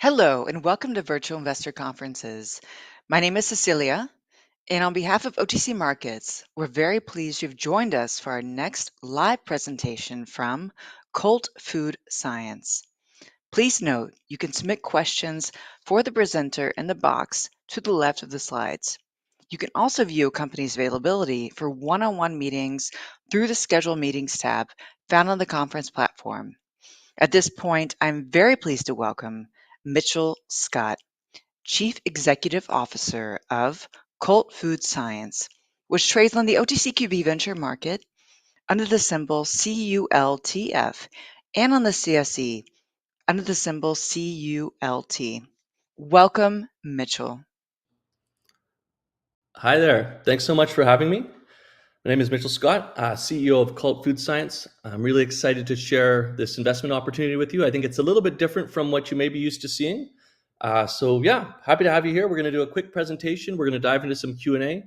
Hello, and welcome to Virtual Investor Conferences. My name is Cecilia, and on behalf of OTC Markets, we're very pleased you've joined us for our next live presentation from Cult Food Science. Please note you can submit questions for the presenter in the box to the left of the slides. You can also view a company's availability for one-on-one meetings through the Schedule Meetings tab found on the conference platform. At this point, I'm very pleased to welcome Mitchell Scott, Chief Executive Officer of Cult Food Science, which trades on the OTCQB venture market under the symbol CULTF and on the CSE under the symbol CULT. Welcome, Mitchell. Hi there. Thanks so much for having me. My name is Mitchell Scott, CEO of Cult Food Science. I'm really excited to share this investment opportunity with you. I think it's a little bit different from what you may be used to seeing. Happy to have you here. We're going to do a quick presentation. We're going to dive into some Q&A.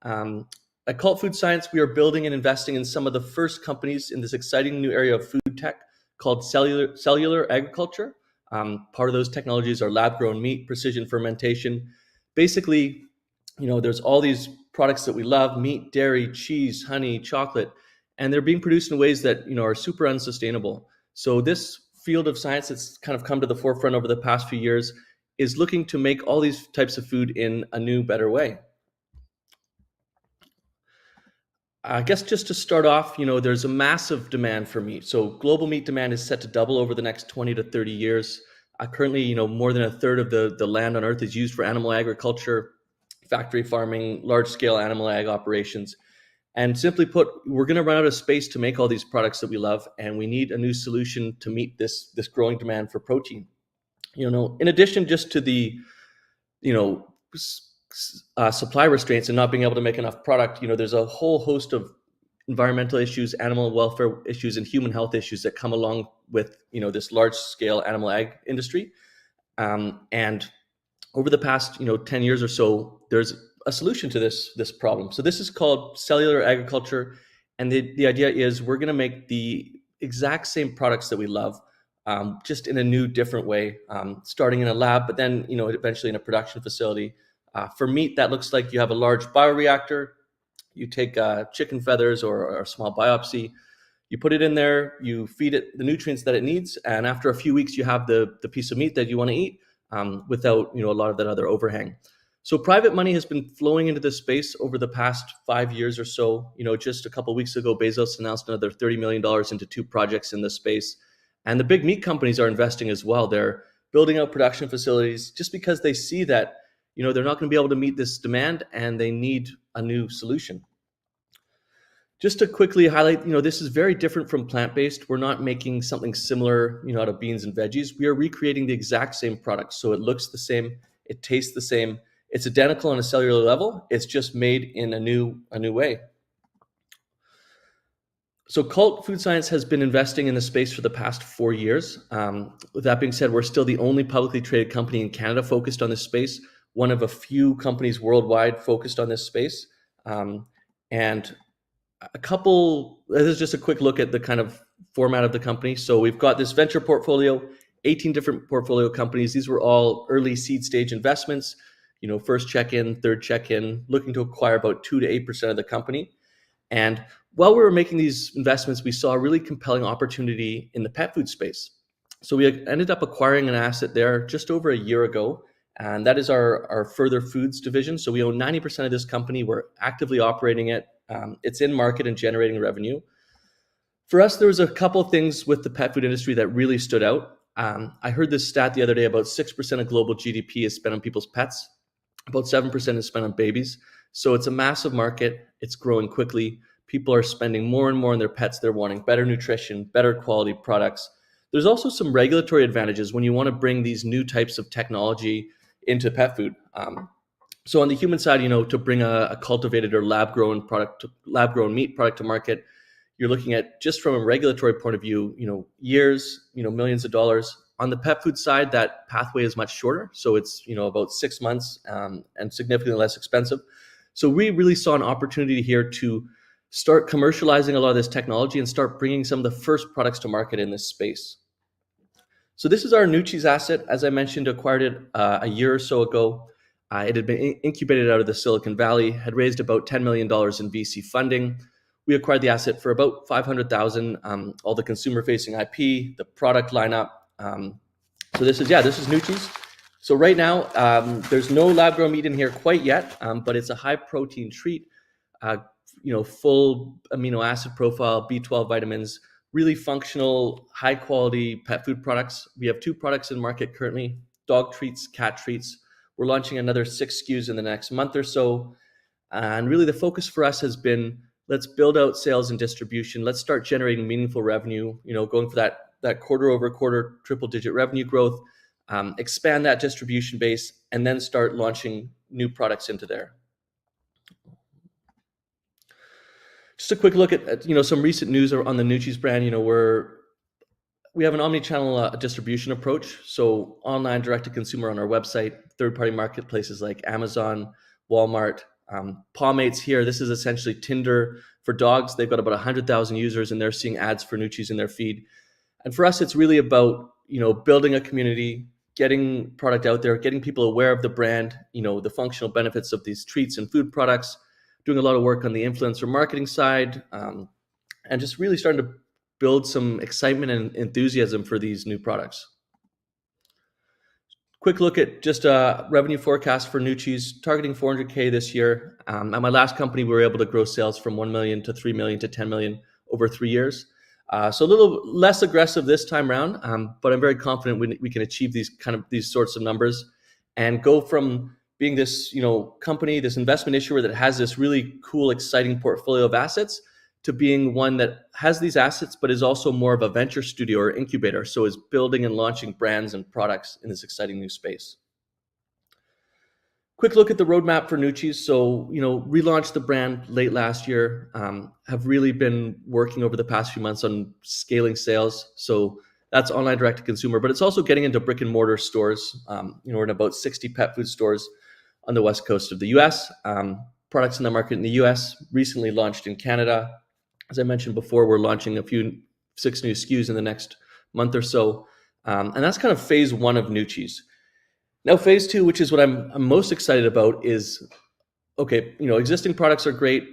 At Cult Food Science, we are building and investing in some of the first companies in this exciting new area of food tech called cellular agriculture. Part of those technologies are lab-grown meat, precision fermentation. Basically, there's all these products that we love: meat, dairy, cheese, honey, chocolate, and they're being produced in ways that are super unsustainable. So this field of science that's kind of come to the forefront over the past few years is looking to make all these types of food in a new, better way. I guess just to start off, there's a massive demand for meat. So global meat demand is set to double over the next 20 to 30 years. Currently, more than a third of the land on Earth is used for animal agriculture, factory farming, large-scale animal ag operations. And simply put, we're going to run out of space to make all these products that we love, and we need a new solution to meet this growing demand for protein. In addition just to the, supply restraints and not being able to make enough product, there's a whole host of environmental issues, animal welfare issues, and human health issues that come along with, this large-scale animal ag industry. And over the past 10 years or so, there's a solution to this problem. So this is called cellular agriculture, and the idea is we're going to make the exact same products that we love, just in a new, different way, starting in a lab, but then eventually in a production facility. For meat, that looks like you have a large bioreactor. You take chicken feathers or a small biopsy. You put it in there. You feed it the nutrients that it needs, and after a few weeks, you have the piece of meat that you want to eat. Without a lot of that other overhang. So private money has been flowing into this space over the past 5 years or so. Just a couple of weeks ago, Bezos announced another $30 million into 2 projects in this space. And the big meat companies are investing as well. They're building out production facilities just because they see that they're not going to be able to meet this demand and they need a new solution. Just to quickly highlight, this is very different from plant-based. We're not making something similar, out of beans and veggies. We are recreating the exact same product. So it looks the same, it tastes the same. It's identical on a cellular level. It's just made in a new way. So Cult Food Science has been investing in the space for the past 4 years. With that being said, we're still the only publicly traded company in Canada focused on this space, one of a few companies worldwide focused on this space. This is just a quick look at the kind of format of the company. So we've got this venture portfolio, 18 different portfolio companies. These were all early seed stage investments, first check-in, third check-in, looking to acquire about 2 to 8% of the company. And while we were making these investments, we saw a really compelling opportunity in the pet food space. So we ended up acquiring an asset there just over a year ago, and that is our Further Foods division. So we own 90% of this company. We're actively operating it. It's in market and generating revenue. For us, there was a couple of things with the pet food industry that really stood out. I heard this stat the other day: about 6% of global GDP is spent on people's pets. About 7% is spent on babies. So it's a massive market. It's growing quickly. People are spending more and more on their pets. They're wanting better nutrition, better quality products. There's also some regulatory advantages when you want to bring these new types of technology into pet food. So on the human side, to bring a cultivated or lab-grown meat product to market, you're looking at, just from a regulatory point of view, years, millions of dollars. On the pet food side, that pathway is much shorter. So it's, about 6 months and significantly less expensive. So we really saw an opportunity here to start commercializing a lot of this technology and start bringing some of the first products to market in this space. So this is our new cheese asset. As I mentioned, acquired it a year or so ago. It had been incubated out of the Silicon Valley, had raised about $10 million in VC funding. We acquired the asset for about $500,000. All the consumer-facing IP, the product lineup. So this is new cheese. So right now, there's no lab-grown meat in here quite yet, but it's a high-protein treat. Full amino acid profile, B12 vitamins, really functional, high quality pet food products. We have 2 products in market currently: dog treats, cat treats. We're launching another 6 SKUs in the next month or so. And really the focus for us has been, let's build out sales and distribution. Let's start generating meaningful revenue, going for that quarter over quarter triple digit revenue growth, expand that distribution base, and then start launching new products into there. Just a quick look at some recent news on the New Cheese brand. We have an omni-channel distribution approach. So online, direct to consumer on our website, third-party marketplaces like Amazon, Walmart, Pawmates here. This is essentially Tinder for dogs. They've got about 100,000 users, and they're seeing ads for New Cheese in their feed. And for us, it's really about building a community, getting product out there, getting people aware of the brand, the functional benefits of these treats and food products, doing a lot of work on the influencer marketing side, and just really starting to build some excitement and enthusiasm for these new products. Quick look at just a revenue forecast for New Cheese, targeting $400K this year. At my last company, we were able to grow sales from 1 million to 3 million to 10 million over 3 years. So a little less aggressive this time around, but I'm very confident we can achieve these sorts of numbers and go from being this company, this investment issuer that has this really cool, exciting portfolio of assets, to being one that has these assets but is also more of a venture studio or incubator, so is building and launching brands and products in this exciting new space. Quick look at the roadmap for New Cheese. So, relaunched the brand late last year, have really been working over the past few months on scaling sales. So that's online direct to consumer, but it's also getting into brick and mortar stores. We're in about 60 pet food stores on the west coast of the US. Products in the market in the US, recently launched in Canada. As I mentioned before, we're launching 6 new SKUs in the next month or so. And that's kind of phase 1 of New Cheese. Now, phase 2, which is what I'm most excited about, is, okay, existing products are great.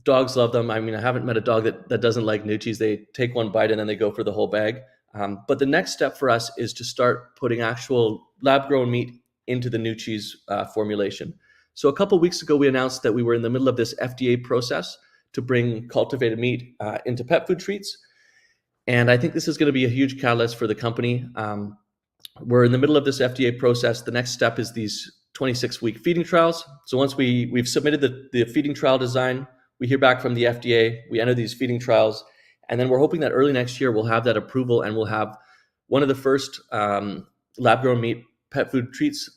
Dogs love them. I mean, I haven't met a dog that doesn't like New Cheese. They take one bite and then they go for the whole bag. But the next step for us is to start putting actual lab-grown meat into the New Cheese formulation. So a couple of weeks ago, we announced that we were in the middle of this FDA process to bring cultivated meat into pet food treats. And I think this is going to be a huge catalyst for the company. We're in the middle of this FDA process. The next step is these 26-week feeding trials. So once we've submitted the feeding trial design, we hear back from the FDA, we enter these feeding trials, and then we're hoping that early next year we'll have that approval and we'll have one of the first lab-grown meat pet food treats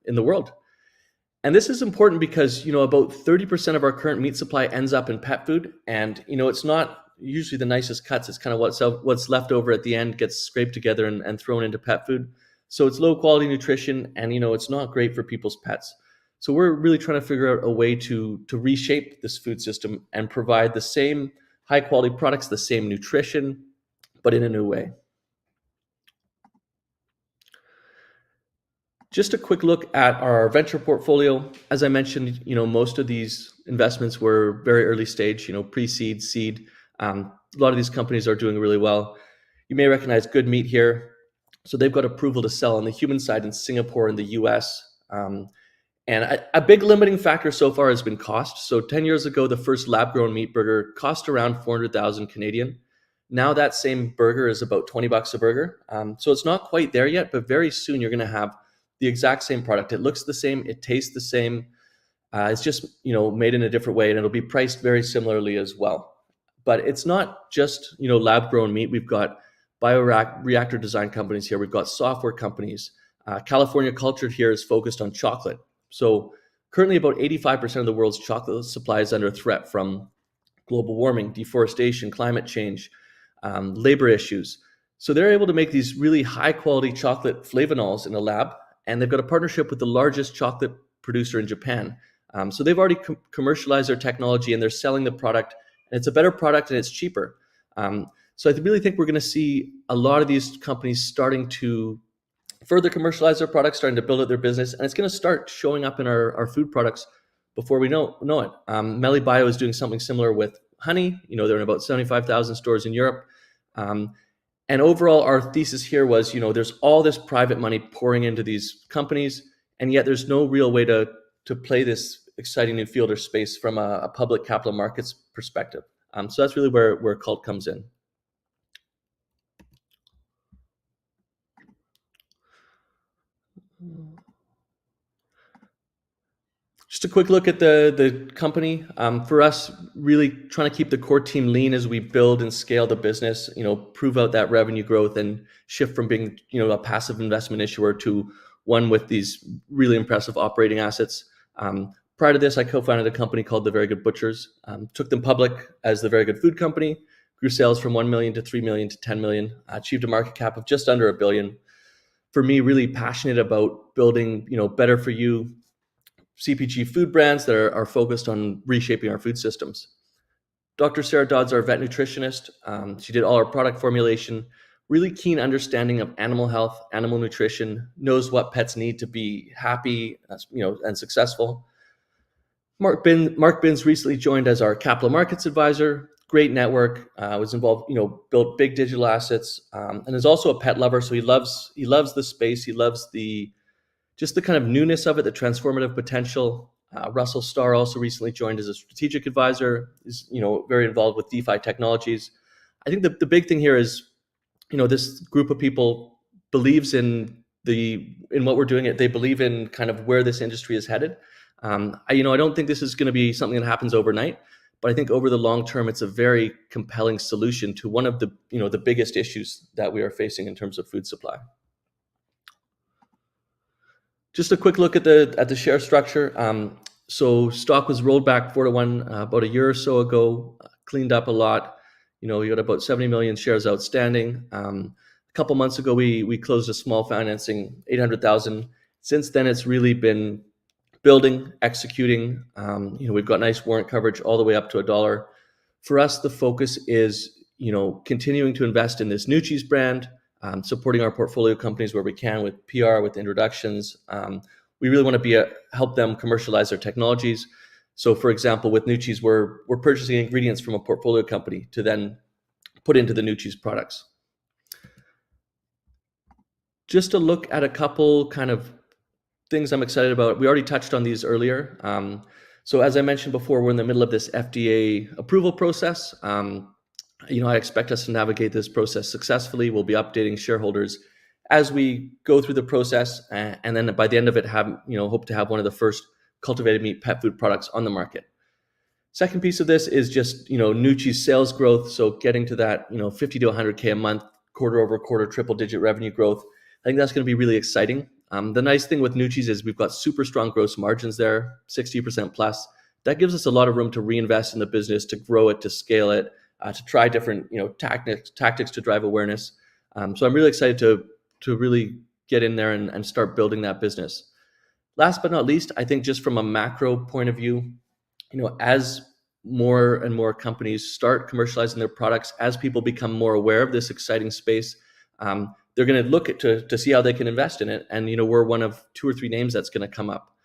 in the world. And this is important because, about 30% of our current meat supply ends up in pet food. And, it's not usually the nicest cuts. It's kind of what's left over at the end gets scraped together and thrown into pet food. So it's low quality nutrition and, it's not great for people's pets. So we're really trying to figure out a way to reshape this food system and provide the same high quality products, the same nutrition, but in a new way. Just a quick look at our venture portfolio. As I mentioned, most of these investments were very early stage, pre-seed, seed. A lot of these companies are doing really well. You may recognize Good Meat here. So they've got approval to sell on the human side in Singapore and the US. And a big limiting factor so far has been cost. So 10 years ago, the first lab-grown meat burger cost around 400,000 Canadian. Now that same burger is about $20 a burger. So it's not quite there yet, but very soon you're going to have the exact same product. It looks the same, it tastes the same. It's just made in a different way, and it'll be priced very similarly as well. But it's not just lab-grown meat. We've got bioreactor design companies here. We've got software companies. California Cultured here is focused on chocolate. So currently about 85% of the world's chocolate supply is under threat from global warming, deforestation, climate change, labor issues. So they're able to make these really high quality chocolate flavanols in a lab, and they've got a partnership with the largest chocolate producer in Japan. So they've already commercialized their technology and they're selling the product, and it's a better product and it's cheaper. So I really think we're going to see a lot of these companies starting to further commercialize their products, starting to build out their business, and it's going to start showing up in our food products before we know it. Meli Bio is doing something similar with honey. They're in about 75,000 stores in Europe. And overall, our thesis here was, there's all this private money pouring into these companies, and yet there's no real way to play this exciting new field or space from a public capital markets perspective. So that's really where Cult comes in. Just a quick look at the company. For us, really trying to keep the core team lean as we build and scale the business, prove out that revenue growth and shift from being, a passive investment issuer to one with these really impressive operating assets. Prior to this, I co-founded a company called The Very Good Butchers, took them public as The Very Good Food Company, grew sales from 1 million to 3 million to 10 million, achieved a market cap of just under $1 billion. For me, really passionate about building, better for you CPG food brands that are focused on reshaping our food systems. Dr. Sarah Dodd's our vet nutritionist. She did all our product formulation, really keen understanding of animal health, animal nutrition, knows what pets need to be happy, and successful. Mark Binns recently joined as our capital markets advisor. Great network, was involved, built big digital assets, and is also a pet lover. So he loves the space. He loves just the kind of newness of it, the transformative potential. Russell Starr also recently joined as a strategic advisor, is very involved with DeFi technologies. I think the big thing here is, this group of people believes in what we're doing. They believe in kind of where this industry is headed. I don't think this is going to be something that happens overnight, but I think over the long term, it's a very compelling solution to one of the biggest issues that we are facing in terms of food supply. Just a quick look at the share structure. So stock was rolled back 4-1 about a year or so ago, cleaned up a lot. We got about 70 million shares outstanding. A couple months ago, we closed a small financing, 800,000. Since then, it's really been building, executing. We've got nice warrant coverage all the way up to $1. For us, the focus is, continuing to invest in this new cheese brand, supporting our portfolio companies where we can with PR, with introductions. We really want to help them commercialize their technologies. So, for example, with New Cheese, we're purchasing ingredients from a portfolio company to then put into the New Cheese products. Just to look at a couple kind of things I'm excited about. We already touched on these earlier. So as I mentioned before, we're in the middle of this FDA approval process. I expect us to navigate this process successfully. We'll be updating shareholders as we go through the process, and then by the end of it, hope to have one of the first cultivated meat pet food products on the market. Second piece of this is just New Cheese sales growth. So getting to that 50 to 100K a month, quarter over quarter, triple digit revenue growth. I think that's going to be really exciting. The nice thing with New Cheese is we've got super strong gross margins there, 60% plus. That gives us a lot of room to reinvest in the business, to grow it, to scale it, to try different tactics to drive awareness. So I'm really excited to really get in there and start building that business. Last but not least, I think just from a macro point of view, as more and more companies start commercializing their products, as people become more aware of this exciting space, they're going to look to see how they can invest in it. And, we're one of 2 or 3 names that's going to come up.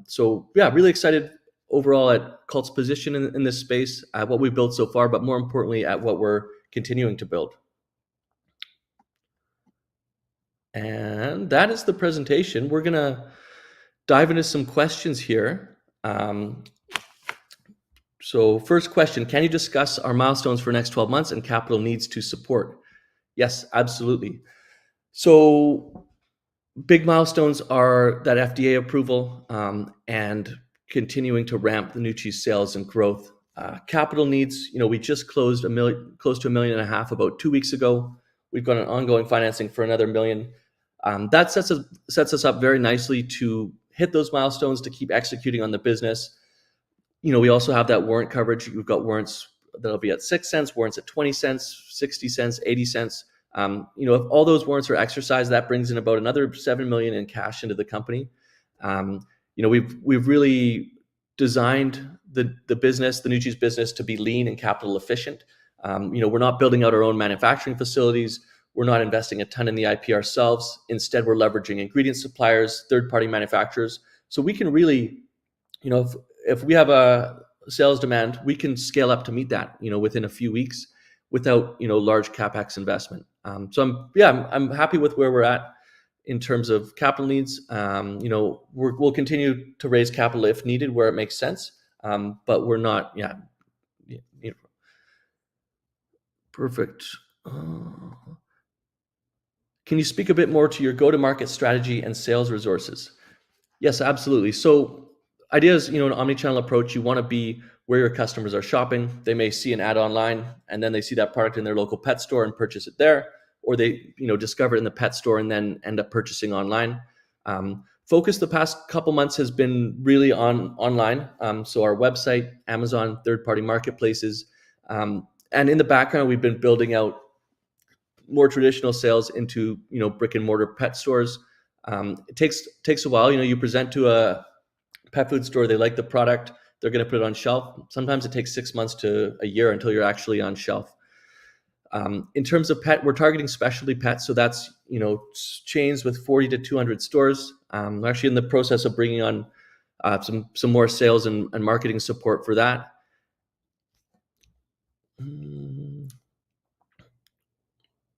So yeah, really excited overall at Cult's position in this space, at what we've built so far, but more importantly, at what we're continuing to build. And that is the presentation. We're going to dive into some questions here. So first question, can you discuss our milestones for the next 12 months and capital needs to support? Yes, absolutely. So big milestones are that FDA approval and continuing to ramp the New Cheese sales and growth. Capital needs, we just closed close to $1.5 million about 2 weeks ago. We've got an ongoing financing for another $1 million. That sets us up very nicely to hit those milestones, to keep executing on the business. We also have that warrant coverage. We've got warrants that'll be at 6 cents, warrants at 20 cents, 60 cents, 80 cents. If all those warrants are exercised, that brings in about another 7 million in cash into the company. We've really designed the business, the New Cheese business, to be lean and capital efficient. We're not building out our own manufacturing facilities. We're not investing a ton in the IP ourselves. Instead, we're leveraging ingredient suppliers, third-party manufacturers. So we can really, if we have a sales demand, we can scale up to meet that, within a few weeks without, large capex investment. I'm happy with where we're at in terms of capital needs. We'll continue to raise capital if needed where it makes sense, but we're not. Perfect. Can you speak a bit more to your go-to-market strategy and sales resources? Yes, absolutely. So idea is, an omni-channel approach. You want to be where your customers are shopping. They may see an ad online and then they see that product in their local pet store and purchase it there, or they, discover it in the pet store and then end up purchasing online. Focus the past couple months has been really on online. So our website, Amazon, third-party marketplaces, and in the background, we've been building out more traditional sales into, brick and mortar pet stores. It takes a while. You present to a pet food store, they like the product, they're going to put it on shelf. Sometimes it takes 6 months to a year until you're actually on shelf. In terms of pet, we're targeting specialty pets, so that's chains with 40 to 200 stores. We're actually in the process of bringing on some more sales and marketing support for that.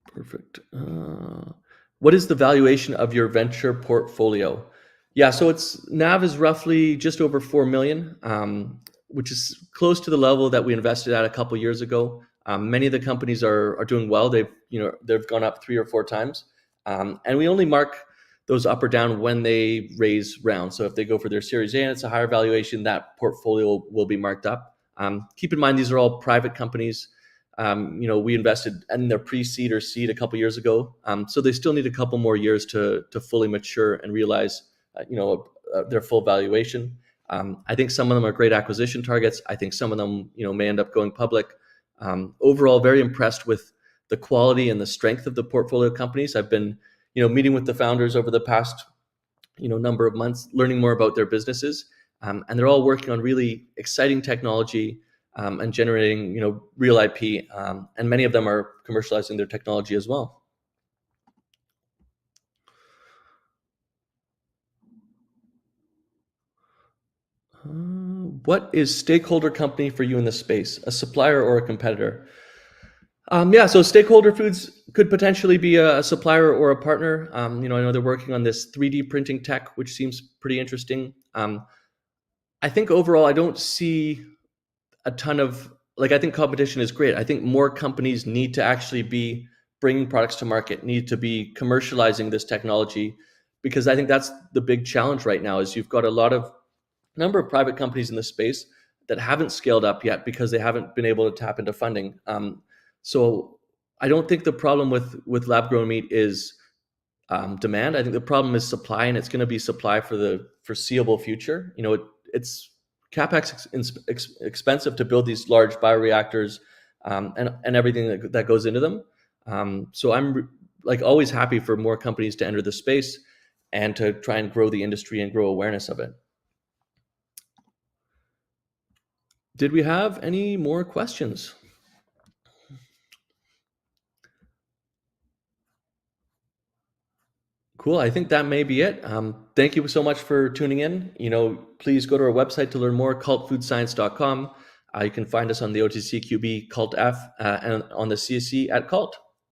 Perfect. What is the valuation of your venture portfolio? Yeah, so its NAV is roughly just over 4 million, which is close to the level that we invested at a couple years ago. Many of the companies are doing well. They've gone up 3 or 4 times, and we only mark those up or down when they raise rounds. So if they go for their Series A and it's a higher valuation, that portfolio will be marked up. Keep in mind, these are all private companies. We invested in their pre-seed or seed a couple years ago, so they still need a couple more years to fully mature and realize, their full valuation. I think some of them are great acquisition targets. I think some of them, may end up going public. Overall, very impressed with the quality and the strength of the portfolio companies. I've been, meeting with the founders over the past, number of months, learning more about their businesses, and they're all working on really exciting technology. And generating, real IP, and many of them are commercializing their technology as well. What is stakeholder company for you in this space? A supplier or a competitor? So Stakeholder Foods could potentially be a supplier or a partner. I know they're working on this 3D printing tech, which seems pretty interesting. I think overall, I don't see a ton of, I think competition is great. I think more companies need to actually be bringing products to market, need to be commercializing this technology, because I think that's the big challenge right now. Is you've got a number of private companies in this space that haven't scaled up yet because they haven't been able to tap into funding. So I don't think the problem with lab grown meat is demand. I think the problem is supply, and it's going to be supply for the foreseeable future. It's capex expensive to build these large bioreactors, and everything that goes into them. So I'm always happy for more companies to enter the space and to try and grow the industry and grow awareness of it. Did we have any more questions? Cool. I think that may be it. Thank you so much for tuning in. Please go to our website to learn more, cultfoodscience.com. You can find us on the OTCQB CULTF, and on the CSE at Cult.